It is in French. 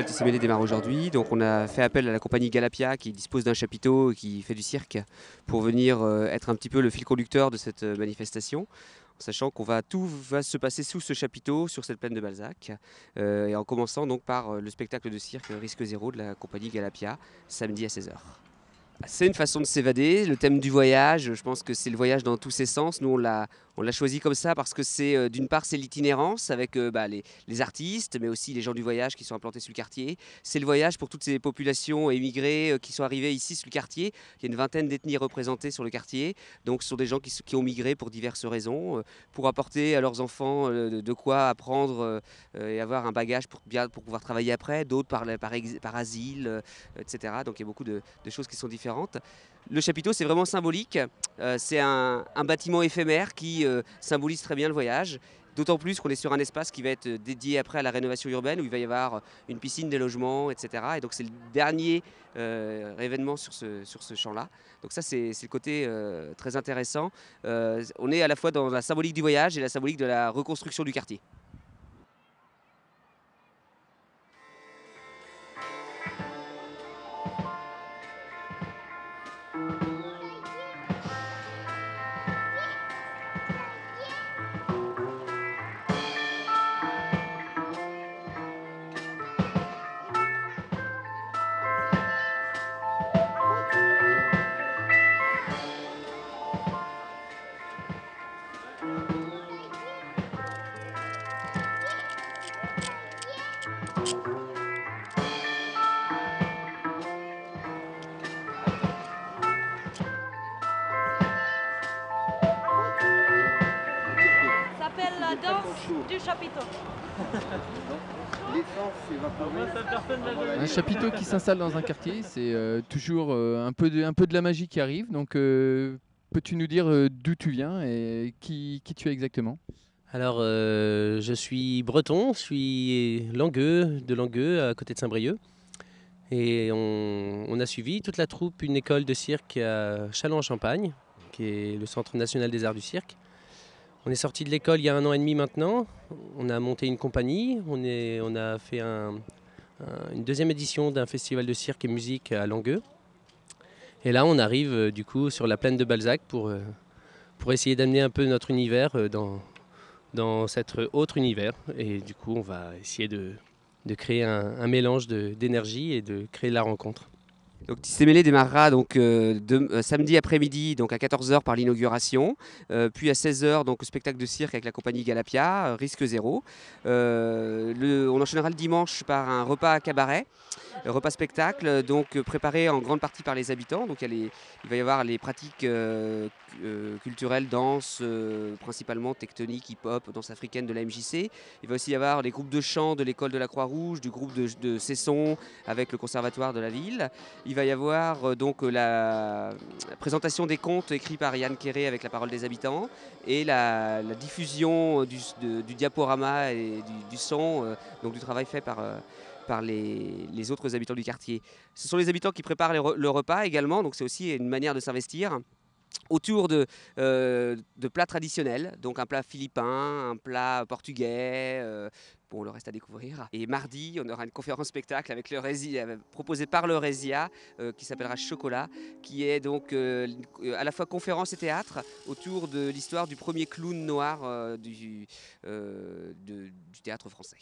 Tissémélé démarre aujourd'hui. Donc on a fait appel à la compagnie Galapia qui dispose d'un chapiteau et qui fait du cirque pour venir être un petit peu le fil conducteur de cette manifestation. Sachant tout va se passer sous ce chapiteau, sur cette plaine de Balzac, et en commençant donc par le spectacle de cirque Risque Zéro de la compagnie Galapia, samedi à 16 h. C'est une façon de s'évader, le thème du voyage, je pense que c'est le voyage dans tous ses sens. Nous, on l'a choisi comme ça parce que c'est d'une part c'est l'itinérance avec les artistes, mais aussi les gens du voyage qui sont implantés sur le quartier. C'est le voyage pour toutes ces populations émigrées qui sont arrivées ici sur le quartier. Il y a une vingtaine d'ethnies représentées sur le quartier, donc ce sont des gens qui ont migré pour diverses raisons, pour apporter à leurs enfants de quoi apprendre et avoir un bagage pour pouvoir travailler après, d'autres par asile, etc. Donc il y a beaucoup de choses qui sont différentes. Le chapiteau, c'est vraiment symbolique. C'est un bâtiment éphémère qui symbolise très bien le voyage. D'autant plus qu'on est sur un espace qui va être dédié après à la rénovation urbaine, où il va y avoir une piscine, des logements, etc. Et donc c'est le dernier événement sur ce champ-là. Donc ça, c'est le côté très intéressant. On est à la fois dans la symbolique du voyage et la symbolique de la reconstruction du quartier. La danse du chapiteau. Un chapiteau qui s'installe dans un quartier, c'est toujours un peu de la magie qui arrive. Donc, peux-tu nous dire d'où tu viens et qui tu es exactement? Alors, je suis breton, je suis de Langueux, à côté de Saint-Brieuc. Et on a suivi toute la troupe une école de cirque à Châlons-en-Champagne, qui est le Centre national des arts du cirque. On est sorti de l'école il y a 1 an et demi maintenant. On a monté une compagnie. On a fait une deuxième édition d'un festival de cirque et musique à Langueux. Et là, on arrive du coup sur la plaine de Balzac pour essayer d'amener un peu notre univers dans cet autre univers. Et du coup, on va essayer de créer un mélange d'énergie et de créer la rencontre. Donc Tissémélé démarrera donc, samedi après-midi donc à 14 h par l'inauguration, puis à 16 h donc le spectacle de cirque avec la compagnie Galapia, Risque Zéro. On enchaînera le dimanche par un repas à cabaret, repas spectacle, donc préparé en grande partie par les habitants. Donc il va y avoir les pratiques culturelles, danse, principalement tectonique, hip-hop, danse africaine de la MJC. Il va aussi y avoir les groupes de chant de l'école de la Croix-Rouge, du groupe de Cesson avec le conservatoire de la ville. Il va y avoir donc la présentation des contes écrits par Yann Quéré avec la parole des habitants et la diffusion du diaporama et du son, donc du travail fait par les autres habitants du quartier. Ce sont les habitants qui préparent le repas également, donc c'est aussi une manière de s'investir autour de plats traditionnels, donc un plat philippin, un plat portugais, bon, le reste à découvrir. Et mardi, on aura une conférence spectacle avec proposée par le Résia, qui s'appellera Chocolat, qui est donc à la fois conférence et théâtre autour de l'histoire du premier clown noir du théâtre français.